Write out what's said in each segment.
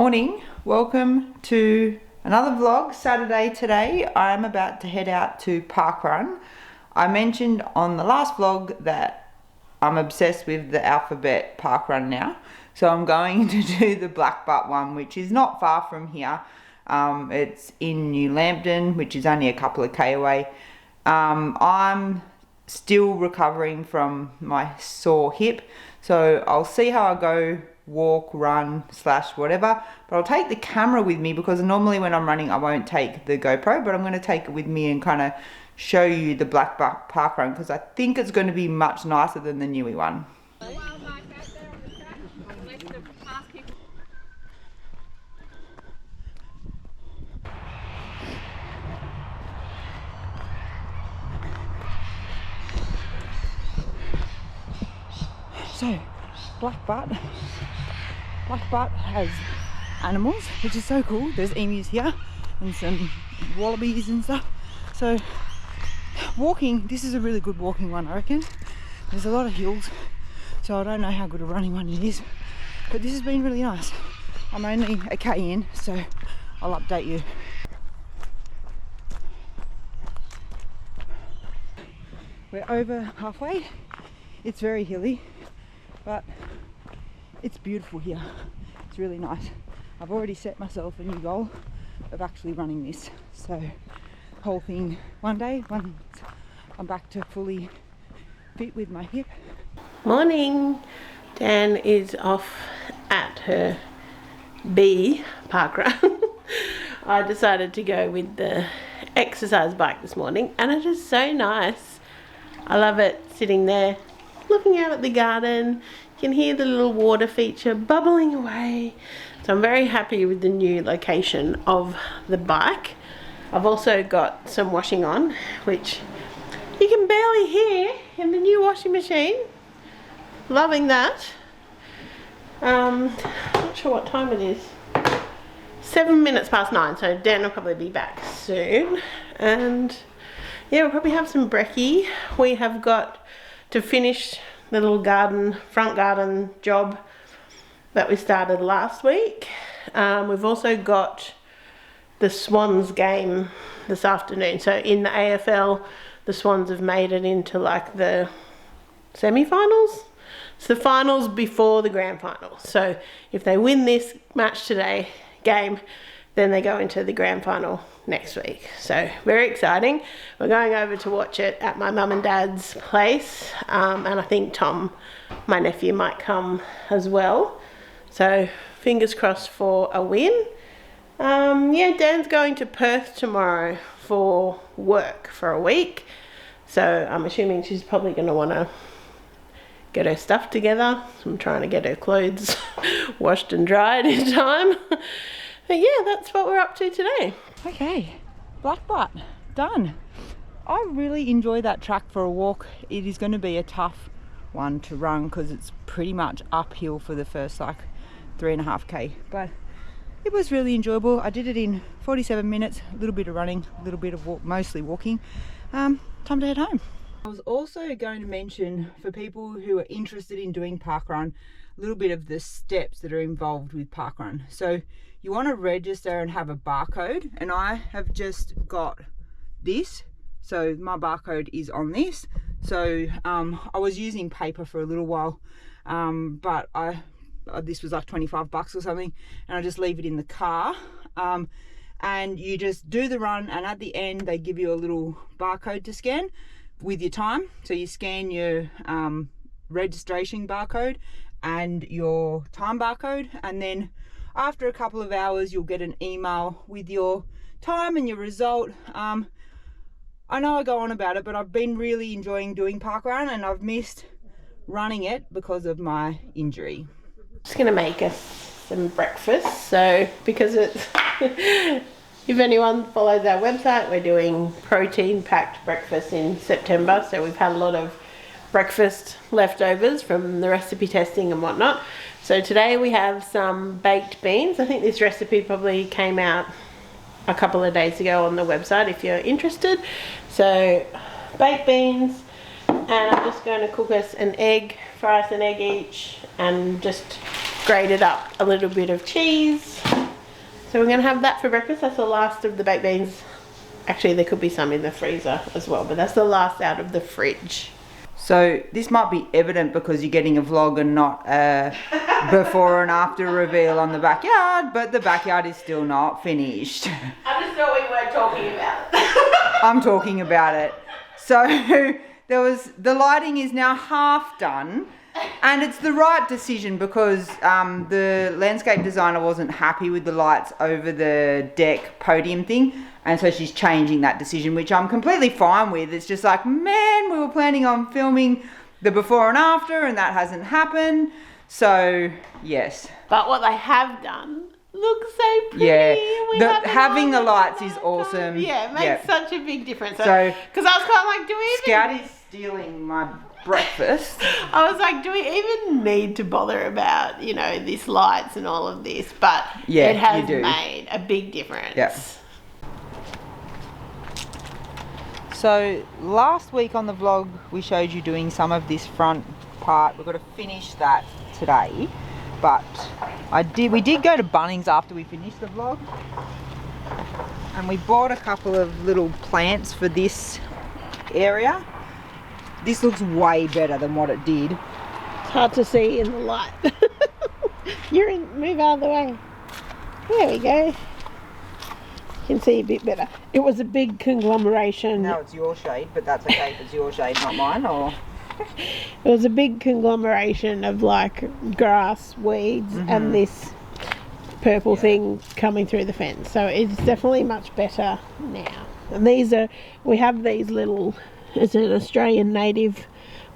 Morning, welcome to another vlog. Saturday today. I'm about to head out to Parkrun. I mentioned on the last vlog that I'm obsessed with the alphabet Parkrun now. So I'm going to do the Black Butt one, which is not far from here. It's in New Lambton, which is only a couple of K away. I'm still recovering from my sore hip, so I'll see how I go, walk, run / whatever, but I'll take the camera with me because normally when I'm running I won't take the GoPro, but I'm going to take it with me and kind of show you the Black Butt Parkrun because I think it's going to be much nicer than the newie one. So, Black Butt has animals, which is so cool. There's emus here and some wallabies and stuff. So, walking, this is a really good walking one, I reckon. There's a lot of hills, so I don't know how good a running one it is, but this has been really nice. I'm only a K in, so I'll update you. We're over halfway. It's very hilly, but it's beautiful here. It's really nice. I've already set myself a new goal of actually running this. So whole thing one day, once I'm back to fully fit with my hip. Morning. Dan is off at her B Parkrun. I decided to go with the exercise bike this morning and it is so nice. I love it sitting there looking out at the garden. You can hear the little water feature bubbling away. So I'm very happy with the new location of the bike. I've also got some washing on, which you can barely hear in the new washing machine. Loving that. Not sure what time it is. 7 minutes past 9, so Dan will probably be back soon. And yeah, we'll probably have some brekkie. We have got to finish the little front garden job that we started last week. We've also got the Swans game this afternoon. So in the AFL, the Swans have made it into like the semi-finals. It's the finals before the grand final. So if they win this match today, game, then they go into the grand final next week. So very exciting. We're going over to watch it at my mum and dad's place, and I think Tom, my nephew, might come as well. So fingers crossed for a win. Yeah, Dan's going to Perth tomorrow for work for a week, so I'm assuming she's probably going to want to get her stuff together. So I'm trying to get her clothes washed and dried in time. But yeah, that's what we're up to today. Okay, Black Butt, done. I really enjoy that track for a walk. It is going to be a tough one to run because it's pretty much uphill for the first like 3.5K, but it was really enjoyable. I did it in 47 minutes, a little bit of running, a little bit of mostly walking. Time to head home. I was also going to mention for people who are interested in doing Parkrun, a little bit of the steps that are involved with Parkrun. So you want to register and have a barcode, and I have just got this, so my barcode is on this. So I was using paper for a little while, but this was like 25 bucks or something, and I just leave it in the car, and you just do the run, and at the end they give you a little barcode to scan with your time. So you scan your registration barcode and your time barcode, and then after a couple of hours you'll get an email with your time and your result. I know I go on about it, but I've been really enjoying doing Parkrun and I've missed running it because of my injury. Just gonna make us some breakfast. So because it's if anyone follows our website, we're doing protein packed breakfast in September, so we've had a lot of breakfast leftovers from the recipe testing and whatnot. So today we have some baked beans. I think this recipe probably came out a couple of days ago on the website if you're interested. So baked beans, and I'm just going to cook us an egg, fry us an egg each, and just grated up a little bit of cheese, So we're going to have that for breakfast. That's the last of the baked beans. Actually, there could be some in the freezer as well, but that's the last out of the fridge. So this might be evident because you're getting a vlog and not a before and after reveal on the backyard, but the backyard is still not finished. I just thought we weren't talking about it. I'm talking about it. So the lighting is now half done, and it's the right decision because the landscape designer wasn't happy with the lights over the deck podium thing, and so she's changing that decision, which I'm completely fine with. It's just like, man, we were planning on filming the before and after, and that hasn't happened. So yes. But what they have done looks so pretty. Yeah, having the lights is awesome. Yeah, it makes such a big difference. So, because I was kind of like, do we even... Scouty's stealing my breakfast. I was like, do we even need to bother about, you know, these lights and all of this? But yeah, it has made a big difference. Yeah. So last week on the vlog we showed you doing some of this front part. We've got to finish that today, but we did go to Bunnings after we finished the vlog, and we bought a couple of little plants for this area. This looks way better than what it did. It's hard to see in the light. Move out of the way. There we go. Can see a bit better. It was a big conglomeration. Now it's your shade, but that's okay if it's your shade, not mine. Or it was a big conglomeration of like grass, weeds, and this purple thing coming through the fence. So it's definitely much better now. And we have these little, it's an Australian native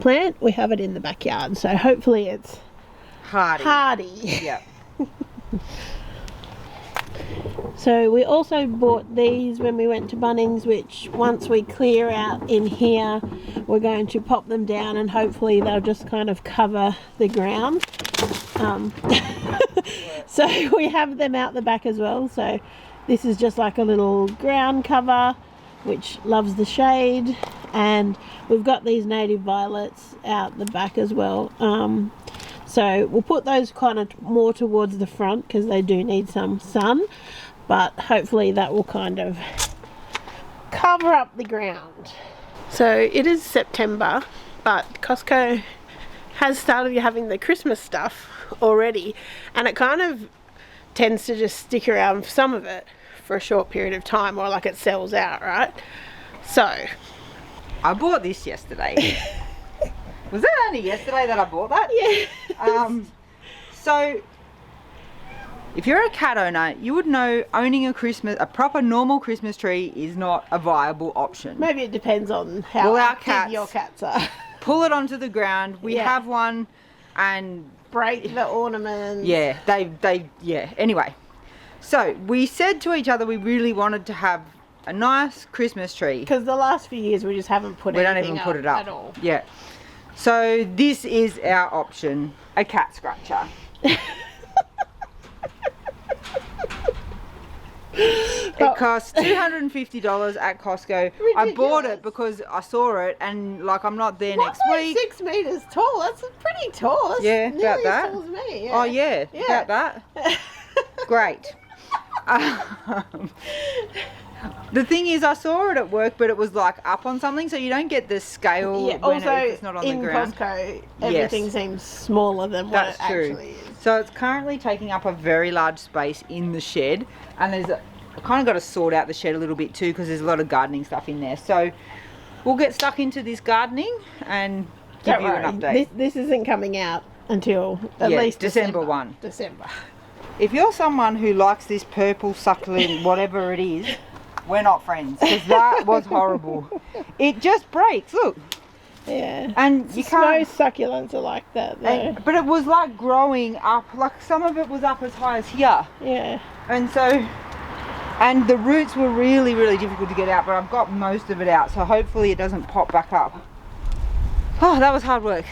plant. We have it in the backyard, so hopefully it's hardy. Yeah. So we also bought these when we went to Bunnings, which once we clear out in here, we're going to pop them down and hopefully they'll just kind of cover the ground. So we have them out the back as well. So this is just like a little ground cover, which loves the shade. And we've got these native violets out the back as well. So we'll put those kind of more towards the front because they do need some sun. But hopefully that will kind of cover up the ground. So it is September, but Costco has started having the Christmas stuff already, and it kind of tends to just stick around, some of it, for a short period of time, or like it sells out, right? So I bought this yesterday. Was it only yesterday that I bought that? Yeah. So if you're a cat owner, you would know owning a proper normal Christmas tree is not a viable option. Maybe it depends on how active your cats are. Pull it onto the ground. We have one and break the ornaments. Yeah, yeah. Anyway, so we said to each other we really wanted to have a nice Christmas tree. Because the last few years we just haven't put it up. We don't even put it up at all. Yeah. So this is our option, a cat scratcher. It costs $250 at Costco. Ridiculous. I bought it because I saw it, and like I'm not there next week. 6 meters tall. That's pretty tall. That's about that. As tall as me. Yeah. Oh yeah, about that. Great. The thing is, I saw it at work, but it was like up on something, so you don't get the scale when it's not on the ground. Also, in Costco, everything seems smaller than what it actually is. So it's currently taking up a very large space in the shed, and I kind of got to sort out the shed a little bit too because there's a lot of gardening stuff in there. So we'll get stuck into this gardening and give you an update. This isn't coming out until at least December 1. December. If you're someone who likes this purple succulent, whatever it is, we're not friends because that was horrible. It just breaks. Look. Yeah. And you can't. Most succulents are like that though. But it was like growing up. Like some of it was up as high as here. Yeah. And the roots were really, really difficult to get out, but I've got most of it out, so hopefully it doesn't pop back up. Oh, that was hard work.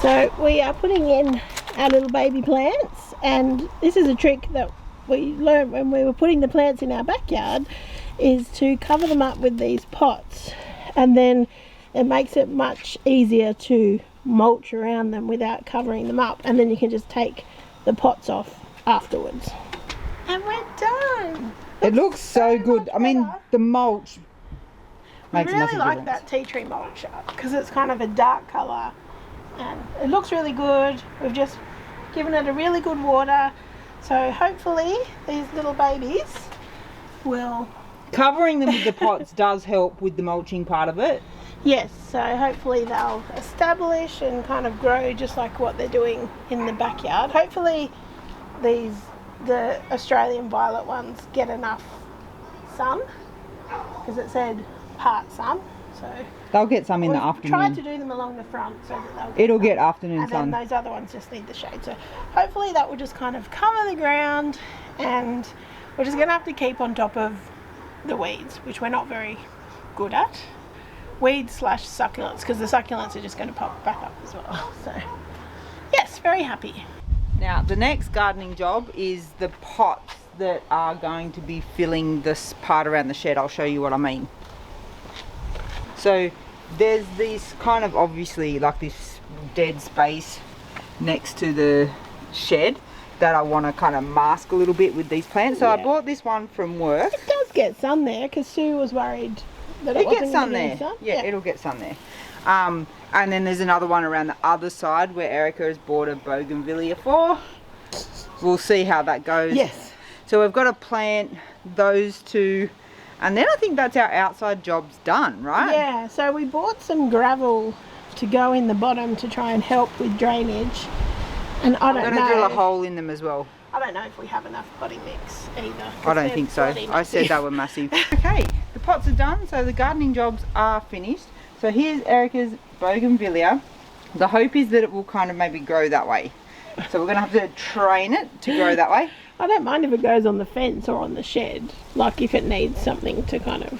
So we are putting in our little baby plants, and this is a trick that we learned when we were putting the plants in our backyard, is to cover them up with these pots, and then it makes it much easier to mulch around them without covering them up, and then you can just take the pots off afterwards. And we're done. It looks so good. I mean, better. the mulch I makes a really massive like difference. that tea tree mulch because it's kind of a dark colour and it looks really good. We've just given it a really good water, so hopefully these little babies will... Covering them with the pots does help with the mulching part of it. Yes, so hopefully they'll establish and kind of grow just like what they're doing in the backyard. Hopefully the Australian violet ones get enough sun, because it said part sun, so They'll get some in the we've afternoon. tried to do them along the front so that they'll get It'll sun. get afternoon And sun. then those other ones just need the shade, so hopefully that will just kind of cover the ground, and we're just going to have to keep on top of the weeds, which we're not very good at. Weeds / succulents, because the succulents are just going to pop back up as well. So yes, very happy. Now the next gardening job is the pots that are going to be filling this part around the shed. I'll show you what I mean. So there's this kind of obviously like this dead space next to the shed that I want to kind of mask a little bit with these plants. So I Yeah. bought this one from work. It does get sun there, because Sue was worried that it It wasn't gets gonna sun get any there. sun. Yeah, it'll get sun there. And then there's another one around the other side where Erica has bought a bougainvillea for. We'll see how that goes. Yes. So we've got to plant those two, and then I think that's our outside jobs done, right? Yeah, so we bought some gravel to go in the bottom to try and help with drainage. And I I'm don't going know. to drill a hole in them as well. I don't know if we have enough potting mix either. I don't think so. I said they were massive. Okay, the pots are done, so the gardening jobs are finished. So here's Erica's bougainvillea. The hope is that it will kind of maybe grow that way. So we're going to have to train it to grow that way. I don't mind if it goes on the fence or on the shed, like if it needs something to kind of...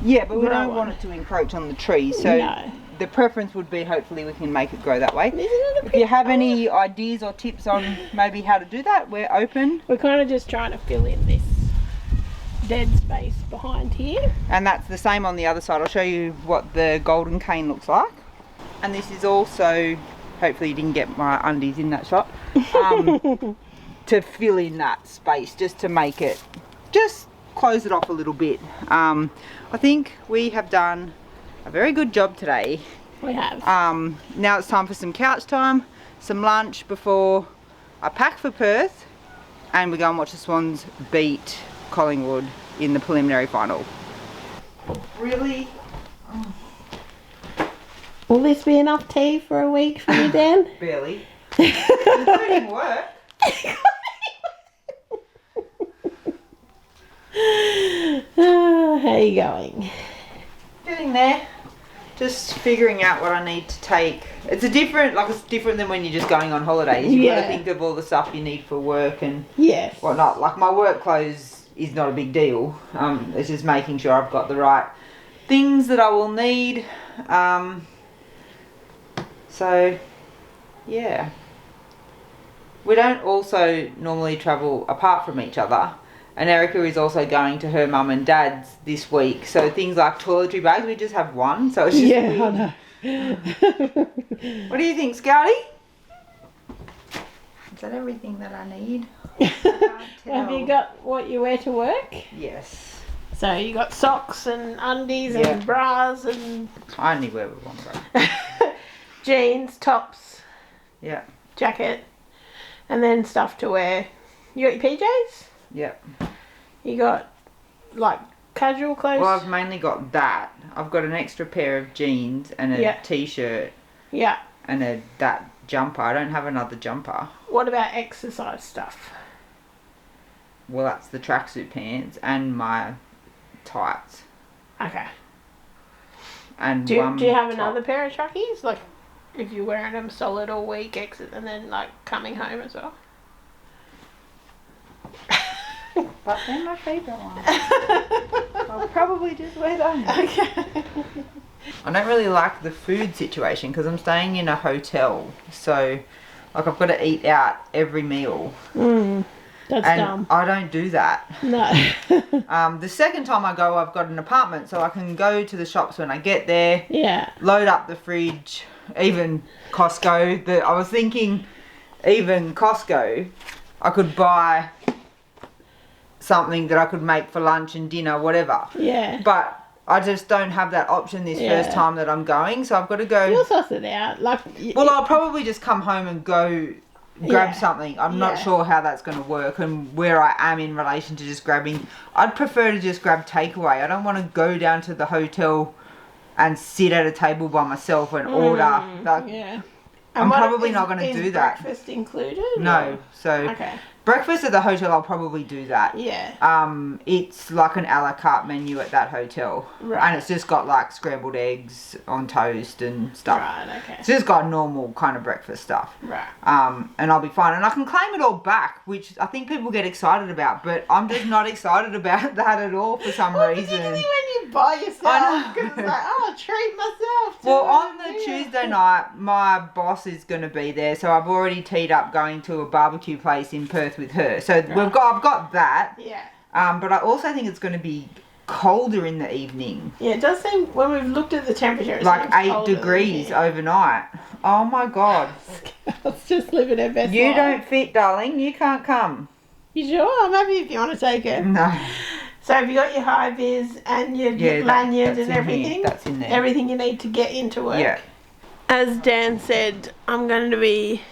Yeah, but we Grow don't on. want it to encroach on the trees. So No. the preference would be hopefully we can make it grow that way. Isn't it a If you have any ideas or tips on maybe how to do that, we're open. We're kind of just trying to fill in this dead space behind here. And that's the same on the other side. I'll show you what the golden cane looks like. And this is also, hopefully you didn't get my undies in that shot, to fill in that space, just to make it, just close it off a little bit. I think we have done a very good job today. We have. Now it's time for some couch time, some lunch before I pack for Perth, and we go and watch the Swans beat Collingwood in the preliminary final. Really? Will this be enough tea for a week for you, Dan? Barely. Including work. How are you going? Getting there. Just figuring out what I need to take. It's different than when you're just going on holidays. You've got to think of all the stuff you need for work and Yes. whatnot. Like my work clothes is not a big deal. It's just making sure I've got the right things that I will need. So, yeah. We don't also normally travel apart from each other. And Erica is also going to her mum and dad's this week. So things like toiletry bags, we just have one. So it's just weird. I know. What do you think, Scouty? Is that everything that I need? Have you got what you wear to work? Yes. So you got socks and undies Yeah. and bras and I only wear one bra. jeans, tops, Yeah. jacket, and then stuff to wear. You got your PJs? Yep. You got like casual clothes? Well, I've mainly got that. I've got an extra pair of jeans and a Yeah. t-shirt Yeah. and that jumper. I don't have another jumper. What about exercise stuff? Well, that's the tracksuit pants and my tights. Okay. And Do you have top. another pair of trackies? Like if you're wearing them solid all week, and then like coming home as well? But they're my favourite ones. I'll probably just wear them. Okay. I don't really like the food situation because I'm staying in a hotel. So, like, I've got to eat out every meal. That's And dumb. I don't do that. No. The second time I go, I've got an apartment. So I can go to the shops when I get there. Yeah. Load up the fridge. Even Costco. I was thinking even Costco, I could buy something that I could make for lunch and dinner, whatever. Yeah. But I just don't have that option this first time that I'm going, so I've got to go. You'll suss it out. Like, well, I'll probably just come home and go grab something. I'm not sure how that's going to work and where I am in relation to just grabbing. I'd prefer to just grab takeaway. I don't want to go down to the hotel and sit at a table by myself and order. Like, I'm probably not going to do that. Is breakfast included? No. So breakfast at the hotel, I'll probably do that. Yeah. It's like an a la carte menu at that hotel. Right. And it's just got like scrambled eggs on toast and stuff. Right, okay. It's just got normal kind of breakfast stuff. Right. And I'll be fine. And I can claim it all back, which I think people get excited about, but I'm just not excited about that at all for some reason. Particularly when you buy yourself. Because it's like, oh, treat myself. Well, on the Tuesday night, my boss is going to be there, so I've already teed up going to a barbecue place in Perth with her. So I've got that. Yeah. But I also think it's going to be colder in the evening. Yeah, it does seem, when we've looked at the temperature, it's like 8 degrees overnight. Oh my God. Let's just live in our best You life. don't fit, darling. You can't come. You sure? I'm happy if you want to take it. No. So have you got your high vis and your lanyard and everything? That's in there. Everything you need to get into work? Yeah. As Dan said, I'm going to be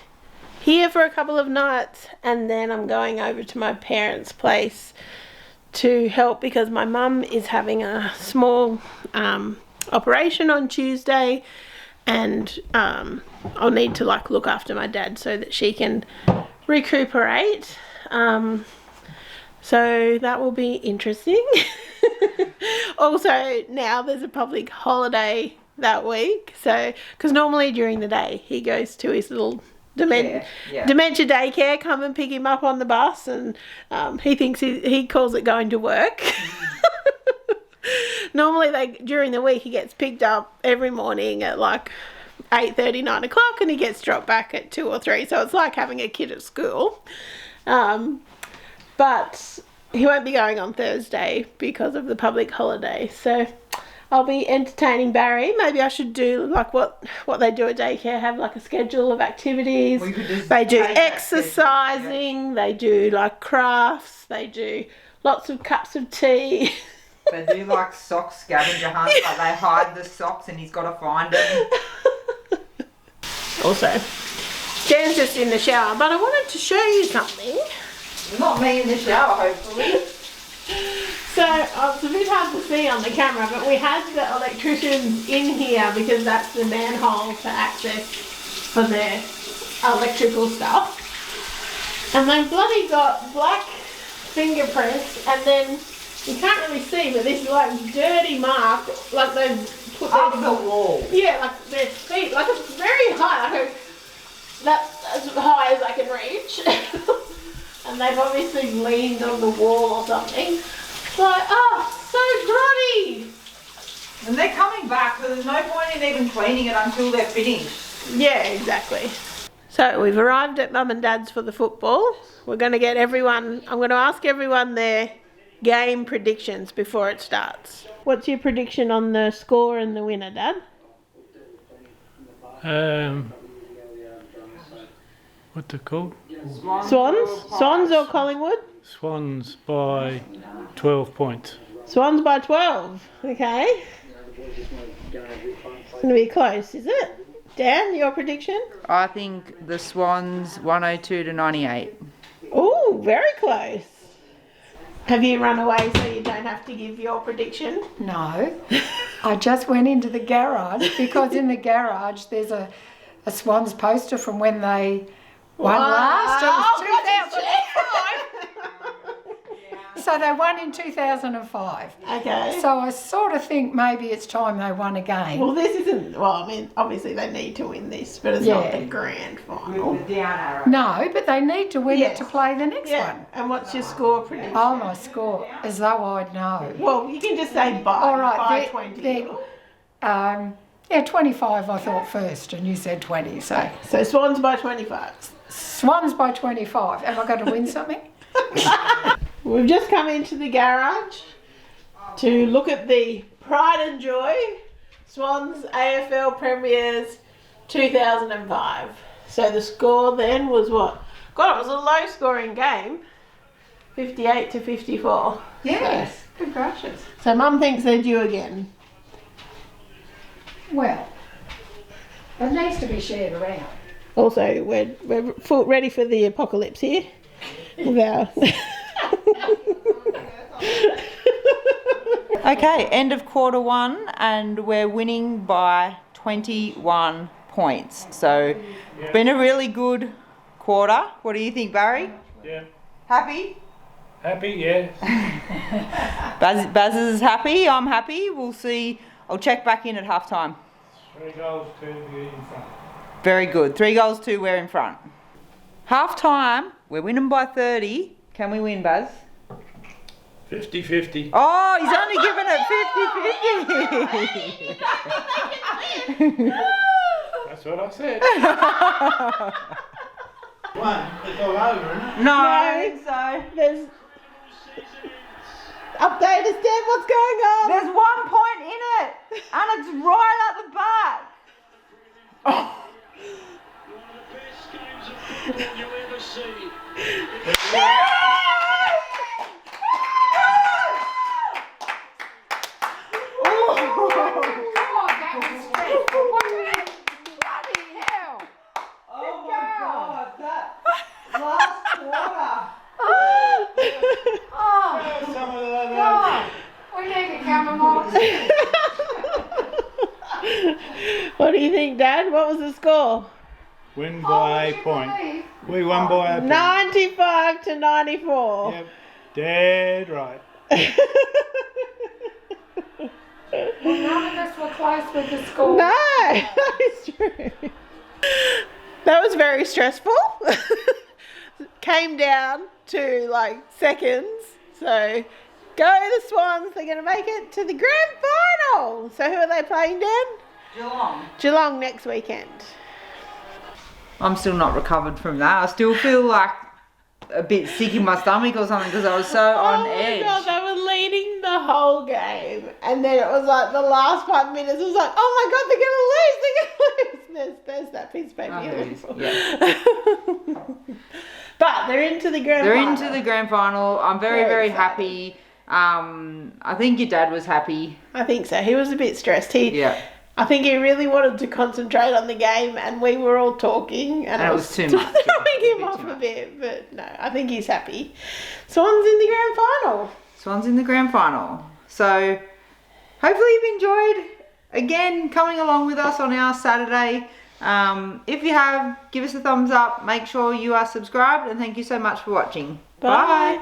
here for a couple of nights and then I'm going over to my parents' place to help because my mum is having a small operation on Tuesday and I'll need to like look after my dad so that she can recuperate. So that will be interesting. Also, now there's a public holiday that week. So, because normally during the day he goes to his little dementia daycare, come and pick him up on the bus, and he thinks he calls it going to work. Normally, during the week he gets picked up every morning at like 8:30, 9 o'clock, and he gets dropped back at 2 or 3. So it's like having a kid at school. But he won't be going on Thursday because of the public holiday. So I'll be entertaining Barry. Maybe I should do like what they do at daycare, have like a schedule of activities. They do exercising, they do like crafts, they do lots of cups of tea. They do like sock scavenger hunts, like they hide the socks and he's got to find them. Also, Jan's just in the shower, but I wanted to show you something. Not me in the shower, hopefully. So, it's a bit hard to see on the camera, but we had the electricians in here because that's the manhole for access for their electrical stuff. And they bloody got black fingerprints, and then you can't really see, but this like dirty mark, like they've put up the wall. Yeah, like their feet, like it's very high, like that's as high as I can reach. And they've obviously leaned on the wall or something. Like, oh, so grotty! And they're coming back, so there's no point in even cleaning it until they're finished. Yeah, exactly. So we've arrived at Mum and Dad's for the football. We're going to get everyone, I'm going to ask everyone their game predictions before it starts. What's your prediction on the score and the winner, Dad? What's it called? Swans? Swans or Collingwood? Swans by 12 points. Swans by 12. Okay. It's going to be close, is it? Dan, your prediction? I think the Swans 102 to 98. Oh, very close. Have you run away so you don't have to give your prediction? No. I just went into the garage because in the garage there's a Swans poster from when they won last. It was 2005. So they won in 2005. Okay. So I sort of think maybe it's time they won again. Well, this isn't, well, I mean, obviously they need to win this, but it's not the grand final. No, but they need to win it to play the next one. And what's your score prediction? Oh, my score, as though I'd know. Well, you can just say by 20. Yeah, 25 I thought first, and you said 20, so. So Swans by 25. Swans by 25. Have I got to win something? We've just come into the garage to look at the Pride and Joy Swans AFL Premiers 2005. So the score then was what? God, it was a low scoring game. 58 to 54. Yes. Good gracious. So Mum thinks they're due again. Well, it needs to be shared around. Also, we're ready for the apocalypse here. With our Okay, end of quarter one, and we're winning by 21 points. So, it's been a really good quarter. What do you think, Barry? Yeah. Happy? Happy, yes. Baz is happy. I'm happy. We'll see. I'll check back in at half time. 3 goals, 2 in front. Very good. 3 goals, 2, we're in front. Half time, we're winning by 30. Can we win, Baz? 50-50. Oh, he's only giving it 50-50. That's what I said. One, it's all over, isn't it? No, I think so. there's update us, Deb. What's going on? There's 1 point in it, and it's right at the back. Oh. What do you think, Dad? What was the score? Win by a point. We won by a point. 95 to 94. Yep. Dead right. Well, none of us were close with the score. No, that is true. That was very stressful. Came down to like seconds. So go the Swans. They're going to make it to the grand final. So who are they playing, Dan? Geelong next weekend. I'm still not recovered from that. I still feel like a bit sick in my stomach or something because I was so on edge. Oh my God, they were leading the whole game. And then it was like the last 5 minutes, it was like, oh my God, they're going to lose. There's that piece of paper. But they're into the grand final. They're into the grand final. I'm very happy. I think your dad was happy. I think so. He was a bit stressed. Yeah. I think he really wanted to concentrate on the game, and we were all talking, and it was too much. throwing him off a bit. But no, I think he's happy. Swans in the grand final. Swans in the grand final. So hopefully you've enjoyed again coming along with us on our Saturday. If you have, give us a thumbs up. Make sure you are subscribed, and thank you so much for watching. Bye. Bye.